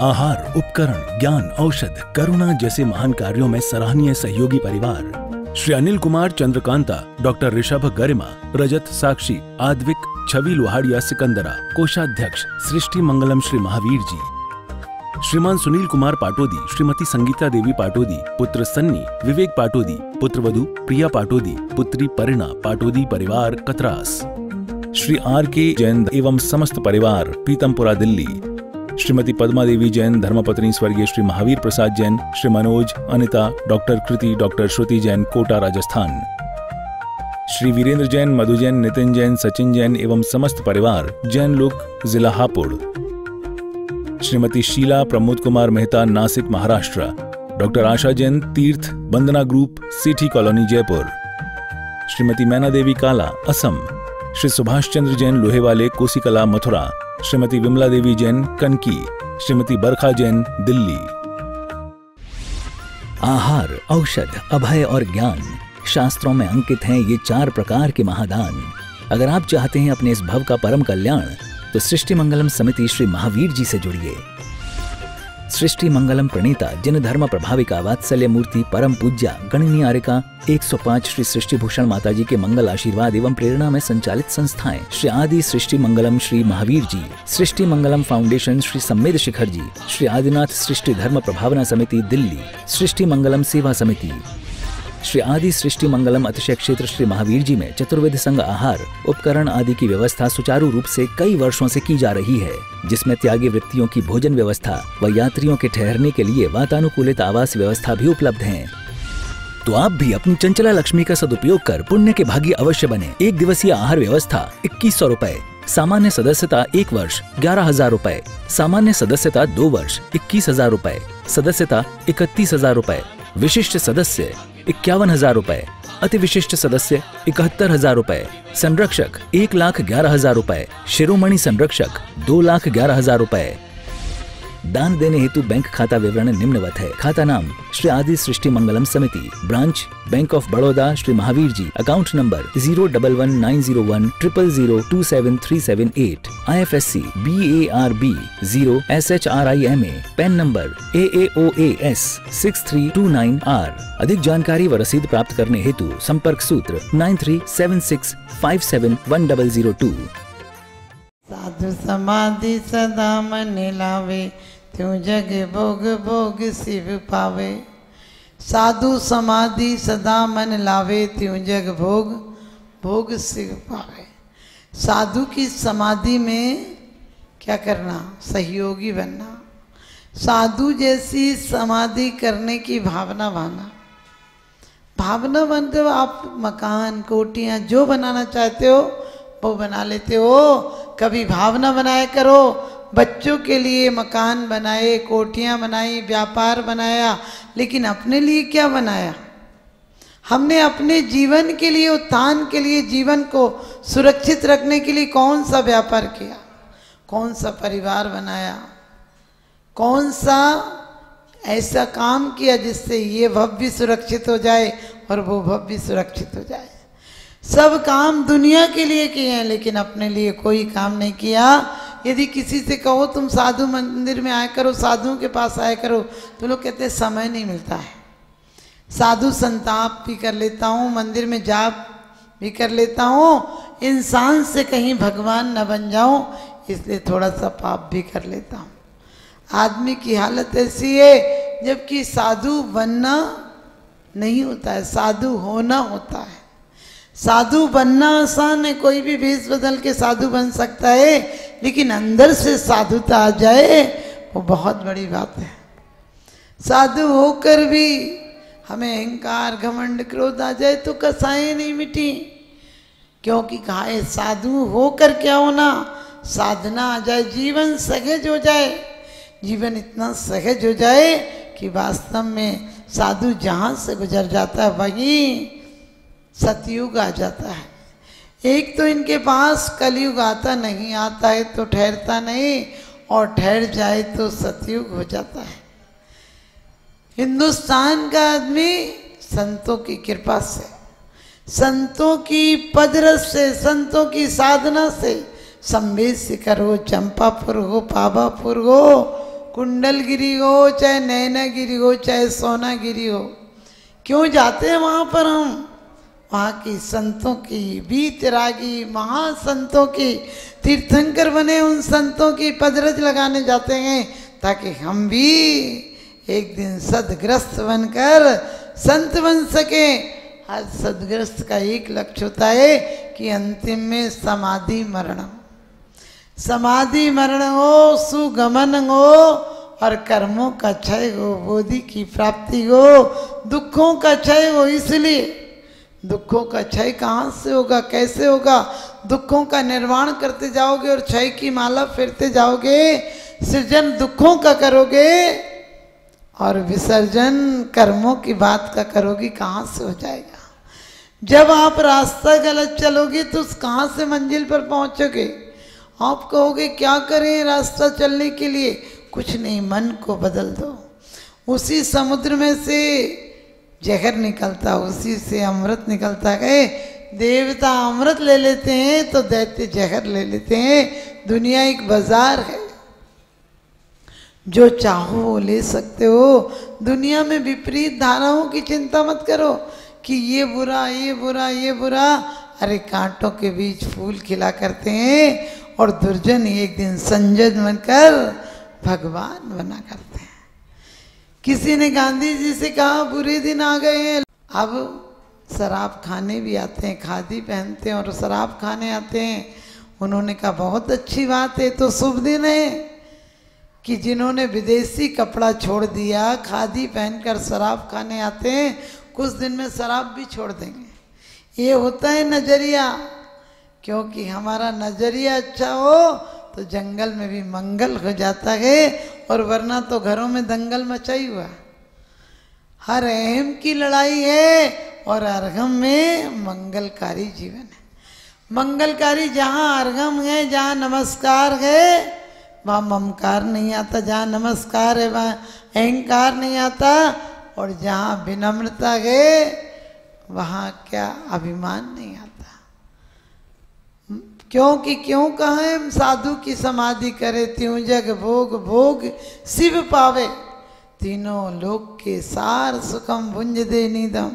आहार, उपकरण, ज्ञान, औषध, करुणा जैसे महान कार्यों में सराहनीय सहयोगी परिवार श्री अनिल कुमार चंद्रकांता, डॉक्टर ऋषभ गरिमा, रजत साक्षी, आद्विक, छवि लोहाड़िया सिकंदरा, कोषाध्यक्ष सृष्टि मंगलम श्री महावीर जी, श्रीमान सुनील कुमार पाटोदी, श्रीमती संगीता देवी पाटोदी, पुत्र सन्नी, विवेक पाटोदी, पुत्रवधू प्रिया पाटोदी, पुत्री परिणा पाटोदी परिवार कतरास, श्री आर के जैन एवं समस्त परिवार पीतमपुरा दिल्ली, श्रीमती पद्मा देवी जैन, धर्मपत्नी स्वर्गीय श्री महावीर प्रसाद जैन, श्री मनोज, अनिता, डॉक्टर कृति, डॉक्टर श्रुति जैन, कोटा राजस्थान, श्री वीरेंद्र जैन, मधु जैन, नितिन जैन, सचिन जैन एवं समस्त परिवार जैन लोक जिला Hapur, Shrimati Sheela Pramod Kumar Mehta, Nashik Maharashtra, doctor Asha Jain, Tirth Bandana group, city colony Jaipur, Shrimati Maina Devi काला, असम, श्री सुभाष चंद्र जैन, लोहेवाले, कोसीकला, मथुरा, श्रीमती विमला देवी जैन, कनकी, श्रीमती बरखा जैन, दिल्ली। आहार, औषध, अभय और ज्ञान शास्त्रों में अंकित हैं ये 4 प्रकार के महादान। अगर आप चाहते हैं अपने इस भव का परम कल्याण, तो सृष्टि मंगलम समिति श्री महावीर जी से जुड़िए। सृष्टि मंगलम प्रणीता जिन धर्म प्रभाविका वात्सल्य मूर्ति परम पूज्या गणनीयारिका 105 श्री सृष्टि भूषण माता जी के मंगल आशीर्वाद एवं प्रेरणा में संचालित संस्थाएं श्री आदि सृष्टि मंगलम श्री महावीर जी, सृष्टि मंगलम फाउंडेशन श्री सम्मेद शिखर जी, श्री आदिनाथ सृष्टि धर्म प्रभावना समिति दिल्ली, सृष्टि मंगलम सेवा समिति, श्री आदि सृष्टि मंगलम अतिशय क्षेत्र श्री महावीर जी में चतुर्वेद संघ आहार उपकरण आदि की व्यवस्था सुचारू रूप से कई वर्षों से की जा रही है, जिसमें त्यागी वृत्तियों की भोजन व्यवस्था व यात्रियों के ठहरने के लिए वातानुकूलित आवास व्यवस्था भी उपलब्ध है। तो आप भी अपनी चंचला लक्ष्मी का सदुपयोग कर पुण्य के भागी अवश्य बने। 1 दिवसीय आहार व्यवस्था 2100 रुपए, सामान्य सदस्यता 1 वर्ष 11,000 रुपए, सामान्य सदस्यता 2 वर्ष 21,000 रुपए, सदस्यता 31,000 रुपए, विशिष्ट सदस्य 51,000 रुपए, अति विशिष्ट सदस्य 71,000 रुपए, संरक्षक 1,11,000 रुपए, शिरोमणि संरक्षक 2,11,000 रुपए। दान देने हेतु बैंक खाता विवरण निम्नवत है। खाता नाम श्री आदि Srishti Mangalam Samiti, branch bank of Baroda Shri Mahaveer ji, account number 0119010027378, IFSC BARB 0 SHRIMA, PAN number AAOAS 6329R। अधिक जानकारी व रसीद प्राप्त करने हेतु संपर्क सूत्र 9376571002। साधु समाधि सदा मन लावे, त्यों जग भोग भोग शिव पावे। साधु समाधि सदा मन लावे, त्यों जग भोग भोग शिव पावे। साधु की समाधि में क्या करना? सहयोगी बनना। साधु जैसी समाधि करने की भावना भाना। भावना बनते हो आप मकान कोठियाँ जो बनाना चाहते हो वो बना लेते हो। कभी भावना बनाया करो, बच्चों के लिए मकान बनाए, कोठियाँ बनाई, व्यापार बनाया, लेकिन अपने लिए क्या बनाया? हमने अपने जीवन के लिए, उत्थान के लिए, जीवन को सुरक्षित रखने के लिए कौन सा व्यापार किया? कौन सा परिवार बनाया? कौन सा ऐसा काम किया जिससे ये भव भी सुरक्षित हो जाए और वो भव भी सुरक्षित हो जाए? सब काम दुनिया के लिए किए हैं, लेकिन अपने लिए कोई काम नहीं किया। यदि किसी से कहो तुम साधु मंदिर में आया करो, साधुओं के पास आया करो, तो लोग कहते हैं समय नहीं मिलता है। साधु संताप भी कर लेता हूँ, मंदिर में जाप भी कर लेता हूँ, इंसान से कहीं भगवान न बन जाऊँ इसलिए थोड़ा सा पाप भी कर लेता हूँ। आदमी की हालत ऐसी है, जबकि साधु बनना नहीं होता है, साधु होना होता है। साधु बनना आसान है, कोई भी भेष बदल के साधु बन सकता है, लेकिन अंदर से साधुता आ जाए वो बहुत बड़ी बात है। साधु होकर भी हमें अहंकार घमंड क्रोध आ जाए तो कसाएं नहीं मिटी, क्योंकि कहा है साधु होकर क्या होना? साधना आ जाए, जीवन सहज हो जाए। जीवन इतना सहज हो जाए कि वास्तव में साधु जहाँ से गुजर जाता है वहीं सतयुग आ जाता है। एक तो इनके पास कलयुग आता नहीं, आता है तो ठहरता नहीं, और ठहर जाए तो सतयुग हो जाता है। हिंदुस्तान का आदमी संतों की कृपा से, संतों की पदरस से, संतों की साधना से, सम्मेद शिखर हो, चंपापुर हो, पावापुर हो, कुंडलगिरी हो, चाहे नैनागिरी हो, चाहे सोनागिरी हो, क्यों जाते हैं वहाँ पर हम? वहाँ की संतों की, वीतरागी महासंतों की, तीर्थंकर बने उन संतों की पदरज लगाने जाते हैं, ताकि हम भी एक दिन सदग्रस्त बनकर संत बन सके। हर सदग्रस्त का एक लक्ष्य होता है कि अंतिम में समाधि मरण, समाधि मरण हो, सुगमन हो और कर्मों का क्षय हो, बोधि की प्राप्ति हो, दुखों का क्षय हो। इसलिए दुखों का क्षय कहाँ से होगा, कैसे होगा? दुखों का निर्वाण करते जाओगे और क्षय की माला फेरते जाओगे, सृजन दुखों का करोगे और विसर्जन कर्मों की बात का करोगी, कहाँ से हो जाएगा? जब आप रास्ता गलत चलोगे तो कहाँ से मंजिल पर पहुँचोगे? आप कहोगे क्या करें रास्ता चलने के लिए? कुछ नहीं, मन को बदल दो। उसी समुद्र में से जहर निकलता, उसी से अमृत निकलता है। देवता अमृत ले लेते हैं तो दैत्य जहर ले लेते हैं। दुनिया एक बाजार है, जो चाहो वो ले सकते हो। दुनिया में विपरीत धाराओं की चिंता मत करो कि ये बुरा, ये बुरा, ये बुरा। अरे कांटों के बीच फूल खिला करते हैं और दुर्जन एक दिन संजन बनकर भगवान बना करते हैं। किसी ने गांधी जी से कहा बुरे दिन आ गए हैं, अब शराब खाने भी आते हैं, खादी पहनते हैं और शराब खाने आते हैं। उन्होंने कहा बहुत अच्छी बात है, तो शुभ दिन है कि जिन्होंने विदेशी कपड़ा छोड़ दिया, खादी पहनकर शराब खाने आते हैं, कुछ दिन में शराब भी छोड़ देंगे। ये होता है नजरिया, क्योंकि हमारा नजरिया अच्छा हो तो जंगल में भी मंगल हो जाता है, और वरना तो घरों में दंगल मचा ही हुआ। हर अहम की लड़ाई है और अर्घम में मंगलकारी जीवन है। मंगलकारी जहाँ अर्घम है, जहाँ नमस्कार है, वहाँ ममकार नहीं आता। जहाँ नमस्कार है वहाँ अहंकार नहीं आता, और जहाँ विनम्रता है वहाँ क्या अभिमान नहीं आता। क्योंकि क्यों कहें साधु की समाधि करे, त्यों जग भोग भोग शिव पावे, तीनों लोक के सार सुखम भुंज दे निदम।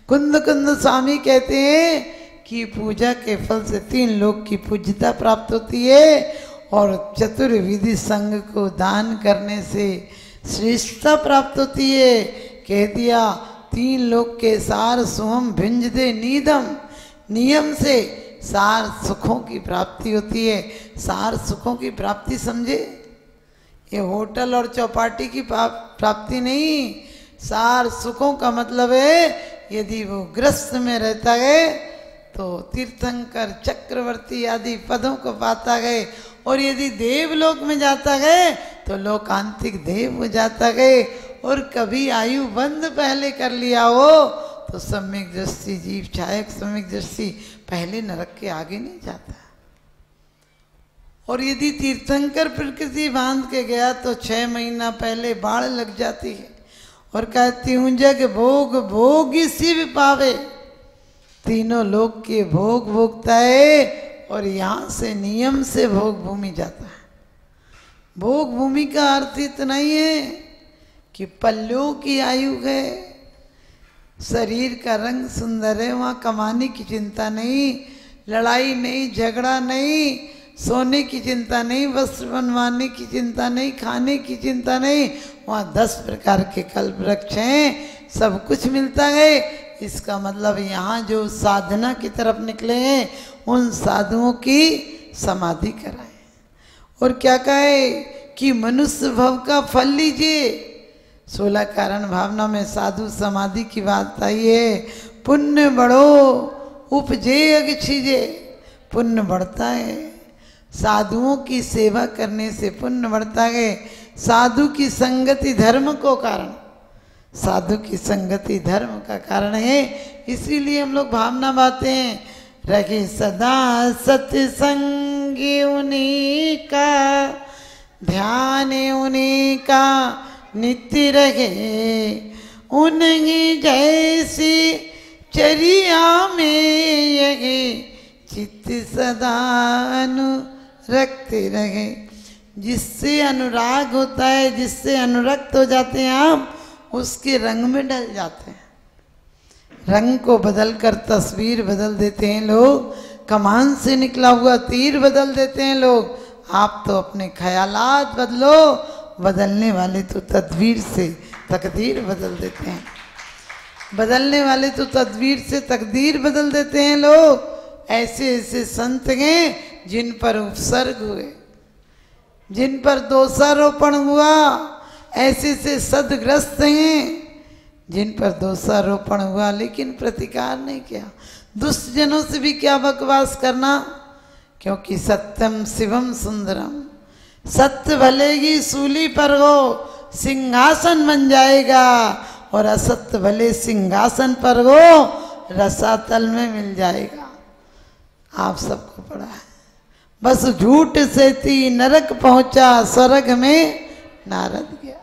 कुंद कुंद स्वामी कहते हैं कि पूजा के फल से 3 लोक की पूज्यता प्राप्त होती है, और चतुर्विधि संग को दान करने से श्रेष्ठता प्राप्त होती है। कह दिया 3 लोक के सार सुहम भिंज दे नीदम, नियम से सार सुखों की प्राप्ति होती है। सार सुखों की प्राप्ति समझे, ये होटल और चौपाटी की प्राप्ति नहीं। सार सुखों का मतलब है यदि वो ग्रस्त में रहता है तो तीर्थंकर चक्रवर्ती आदि पदों को पाता है, और यदि देवलोक में जाता है तो लोकांतिक देव हो जाता है। और कभी आयु बंद पहले कर लिया हो तो सम्यक दृष्टि जीव छायक सम्यक दृष्टि पहले नरक के आगे नहीं जाता। और यदि तीर्थंकर प्रकृति बांध के गया तो 6 महीना पहले बाढ़ लग जाती है, और कहती हूँ जग भोग भोग शिव पावे, तीनों लोक के भोग भोगता है, और यहाँ से नियम से भोग भूमि जाता है। भोग भूमि का अर्थ इतना ही है कि पल्लू की आयु है, शरीर का रंग सुंदर है, वहाँ कमाने की चिंता नहीं, लड़ाई नहीं, झगड़ा नहीं, सोने की चिंता नहीं, वस्त्र बनवाने की चिंता नहीं, खाने की चिंता नहीं। वहाँ 10 प्रकार के कल्प वृक्ष हैं, सब कुछ मिलता है। इसका मतलब यहाँ जो साधना की तरफ निकले हैं उन साधुओं की समाधि कराएं। और क्या कहे कि मनुष्य भव का फल लीजिए। 16 कारण भावना में साधु समाधि की बात आई है। पुण्य बढ़ो उपजे अग छीजे, पुण्य बढ़ता है। साधुओं की सेवा करने से पुण्य बढ़ता है। साधु की संगति धर्म को कारण, साधु की संगति धर्म का कारण है। इसीलिए हम लोग भावना बातें हैं, रखे सदा सत्संग उन्हीं का, ध्यान उन्हीं का नित्य रहे, उन्हीं जैसी चर्या में यही चित्त सदा अनुरक्त रहे। जिससे अनुराग होता है, जिससे अनुरक्त हो जाते हैं आप, उसके रंग में ढल जाते हैं। रंग को बदलकर तस्वीर बदल देते हैं लोग, कमान से निकला हुआ तीर बदल देते हैं लोग। आप तो अपने ख्यालात बदलो, बदलने वाले तो तदबीर से तकदीर बदल देते हैं। बदलने वाले तो तदबीर से तकदीर बदल देते हैं लोग। ऐसे ऐसे संत हैं जिन पर उपसर्ग हुए, जिन पर दोषारोपण हुआ। ऐसे ऐसे सदग्रस्त हैं जिन पर दोषारोपण हुआ लेकिन प्रतिकार नहीं किया। दुष्टजनों से भी क्या बकवास करना, क्योंकि सत्यम शिवम सुंदरम। सत्य भले ही सूली पर हो सिंहासन बन जाएगा, और असत्य भले सिंहासन पर हो रसातल में मिल जाएगा। आप सबको पढ़ा है। बस झूठ से थी नरक पहुंचा, स्वर्ग में नारद गया।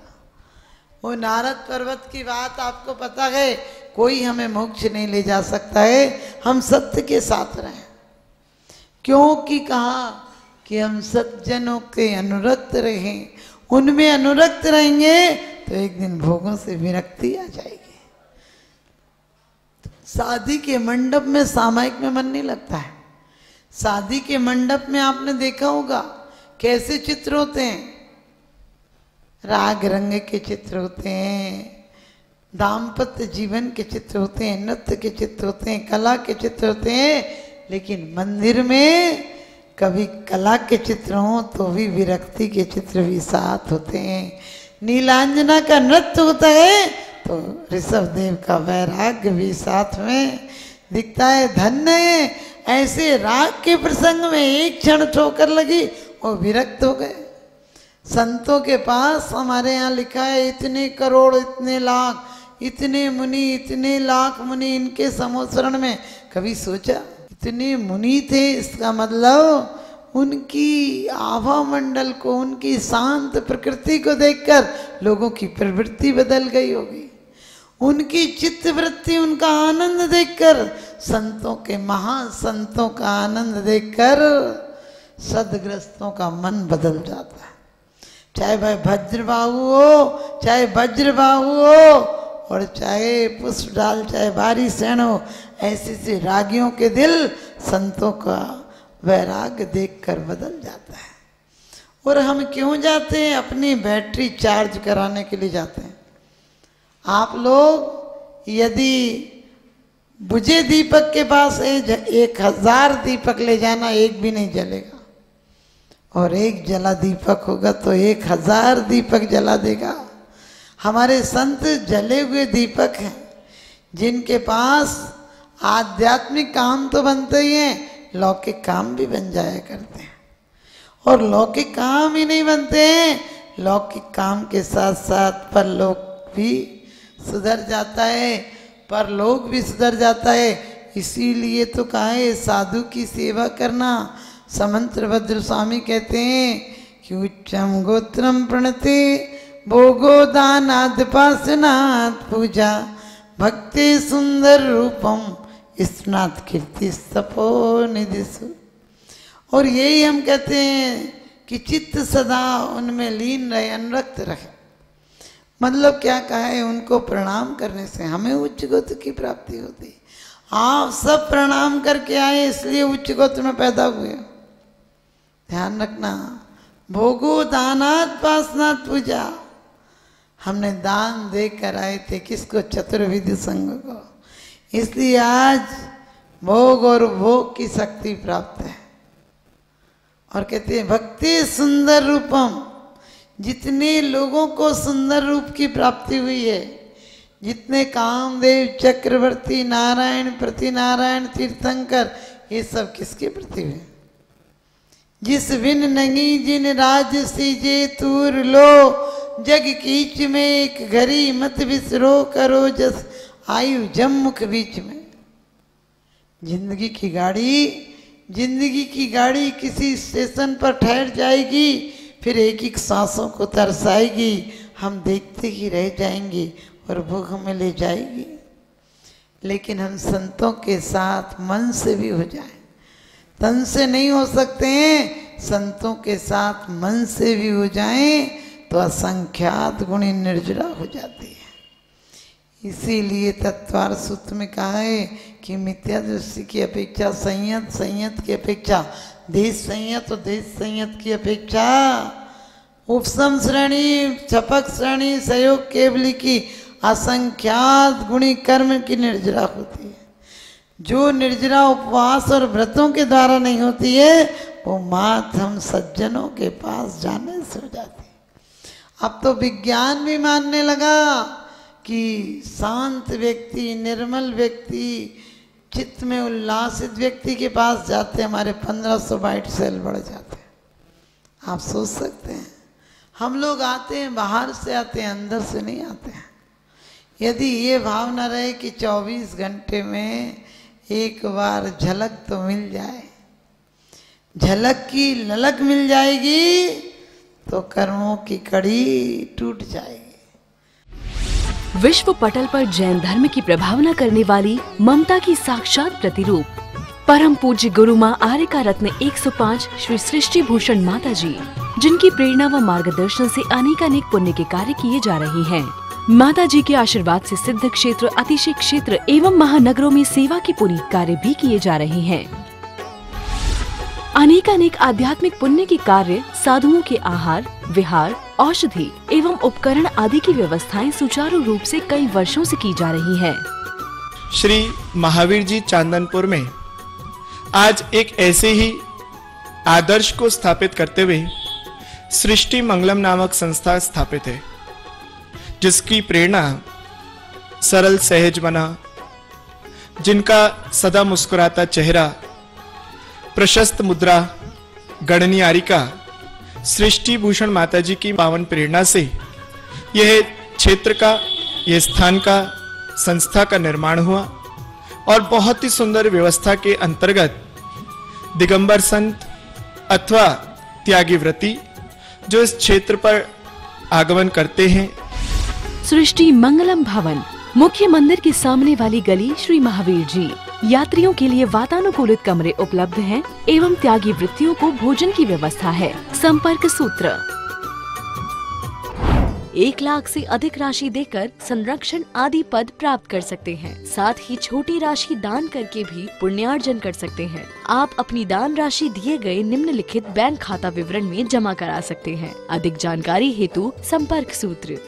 वो नारद पर्वत की बात आपको पता है। कोई हमें मोक्ष नहीं ले जा सकता है, हम सत्य के साथ रहें। क्योंकि कहा कि हम सज्जनों के अनुरक्त रहें। उनमें अनुरक्त रहेंगे तो एक दिन भोगों से विरक्ति आ जाएगी। शादी के मंडप में सामायिक में मन नहीं लगता है। शादी के मंडप में आपने देखा होगा कैसे चित्र होते हैं। राग रंग के चित्र होते हैं, दाम्पत्य जीवन के चित्र होते हैं, नृत्य के चित्र होते हैं, कला के चित्र होते हैं। लेकिन मंदिर में कभी कला के चित्र हों तो भी विरक्ति के चित्र भी साथ होते हैं। नीलांजना का नृत्य होता है तो ऋषभ देव का वैराग्य भी साथ में दिखता है। धन्य है ऐसे राग के प्रसंग में एक क्षण ठोकर लगी और विरक्त हो गए। संतों के पास हमारे यहाँ लिखा है इतने करोड़, इतने लाख, इतने मुनि, इतने लाख मुनि इनके समोसरण में। कभी सोचा इतने मुनि थे, इसका मतलब उनकी आभा मंडल को, उनकी शांत प्रकृति को देखकर लोगों की प्रवृत्ति बदल गई होगी। उनकी चित्त वृत्ति, उनका आनंद देखकर, संतों के महासंतों का आनंद देखकर सदग्रस्तों का मन बदल जाता है। चाहे भाई वज्रबाहु हो, चाहे वज्रबाहु हो, और चाहे पुष्पडाल, चाहे बारी सेन हो, ऐसे से रागियों के दिल संतों का वैराग्य देखकर बदल जाता है। और हम क्यों जाते हैं? अपनी बैटरी चार्ज कराने के लिए जाते हैं। आप लोग यदि बुझे दीपक के पास 1000 दीपक ले जाना, एक भी नहीं जलेगा। और एक जला दीपक होगा तो 1000 दीपक जला देगा। हमारे संत जले हुए दीपक हैं, जिनके पास आध्यात्मिक काम तो बनते ही हैं, लौकिक काम भी बन जाया करते हैं। और लौकिक काम ही नहीं बनते हैं, लौकिक काम के साथ साथ परलोक भी सुधर जाता है, परलोक भी सुधर जाता है। इसीलिए तो कहा है साधु की सेवा करना। समंत्र भद्र स्वामी कहते हैं कि उच्चम गोत्रम प्रणते भोगो दानाद पासनात् पूजा भक्ति सुंदर रूपम स्नात कीर्ति सपो निधिसु। और यही हम कहते हैं कि चित्त सदा उनमें लीन रहे, अनुरक्त रहे। मतलब क्या कहा है? उनको प्रणाम करने से हमें उच्च गोत्र की प्राप्ति होती। आप सब प्रणाम करके आए इसलिए उच्च गोत्र में पैदा हुए। ध्यान रखना, भोगो दानात् पासनात् पूजा। हमने दान देकर आए थे किसको? चतुर्विध संघ को। इसलिए आज भोग और भोग की शक्ति प्राप्त है। और कहते हैं भक्ति सुंदर रूपम। जितने लोगों को सुंदर रूप की प्राप्ति हुई है, जितने कामदेव, चक्रवर्ती, नारायण, प्रतिनारायण, तीर्थंकर, ये सब किसके प्रति हुए? जिस बिन नहीं जिन राज सीजे तूर लो, जग कीच में एक घड़ी मत बिसरो, करो जस आयु जम्मुख बीच में। जिंदगी की गाड़ी किसी स्टेशन पर ठहर जाएगी, फिर एक एक सांसों को तरसाएगी। हम देखते ही रह जाएंगे और भूख हमें ले जाएगी। लेकिन हम संतों के साथ मन से भी हो जाएं, तन से नहीं हो सकते हैं, संतों के साथ मन से भी हो जाएं तो असंख्यात गुणी निर्जरा हो जाती है। इसीलिए तत्वार सूत्र में कहा है कि मिथ्या दृष्टि की अपेक्षा संयत, संयत की अपेक्षा देश संयत और देश संयत की अपेक्षा उपसम श्रेणी, छपक श्रेणी, सहयोग केवली की असंख्यात गुणी कर्म की निर्जरा होती है। जो निर्जरा उपवास और व्रतों के द्वारा नहीं होती है वो मात हम सज्जनों के पास जाने से हो जाती है। अब तो विज्ञान भी मानने लगा कि शांत व्यक्ति, निर्मल व्यक्ति, चित्त में उल्लासित व्यक्ति के पास जाते हमारे 1500 वाइट सेल बढ़ जाते हैं। आप सोच सकते हैं, हम लोग आते हैं बाहर से आते हैं, अंदर से नहीं आते हैं। यदि ये भाव न रहे कि 24 घंटे में एक बार झलक तो मिल जाए, झलक की ललक मिल जाएगी तो कर्मों की कड़ी टूट जाएगी। विश्व पटल पर जैन धर्म की प्रभावना करने वाली ममता की साक्षात प्रतिरूप परम पूज्य गुरु माँ आर्यका रत्न 105 श्री सृष्टि भूषण माता जी, जिनकी प्रेरणा व मार्गदर्शन से अनेकानेक पुण्य के कार्य किए जा रहे हैं। माता जी के आशीर्वाद से सिद्ध क्षेत्र, अतिशय क्षेत्र एवं महानगरों में सेवा के पुनीत कार्य भी किए जा रहे हैं। अनेकानेक आध्यात्मिक पुण्य के कार्य, साधुओं के आहार, विहार, औषधि एवं उपकरण आदि की व्यवस्थाएं सुचारू रूप से कई वर्षों से की जा रही है। श्री महावीर जी चांदनपुर में आज एक ऐसे ही आदर्श को स्थापित करते हुए सृष्टि मंगलम नामक संस्था स्थापित है, जिसकी प्रेरणा सरल सहज बना, जिनका सदा मुस्कुराता चेहरा, प्रशस्त मुद्रा, गणनीयारिका सृष्टि भूषण माता जी की पावन प्रेरणा से यह क्षेत्र का, यह स्थान का, संस्था का निर्माण हुआ और बहुत ही सुंदर व्यवस्था के अंतर्गत दिगंबर संत अथवा त्यागी व्रती जो इस क्षेत्र पर आगमन करते हैं। सृष्टि मंगलम भवन, मुख्य मंदिर के सामने वाली गली श्री महावीर जी। यात्रियों के लिए वातानुकूलित कमरे उपलब्ध हैं एवं त्यागी वृत्तियों को भोजन की व्यवस्था है। संपर्क सूत्र 1 लाख से अधिक राशि देकर संरक्षण आदि पद प्राप्त कर सकते हैं। साथ ही छोटी राशि दान करके भी पुण्यार्जन कर सकते हैं। आप अपनी दान राशि दिए गए निम्नलिखित बैंक खाता विवरण में जमा करा सकते हैं। अधिक जानकारी हेतु संपर्क सूत्र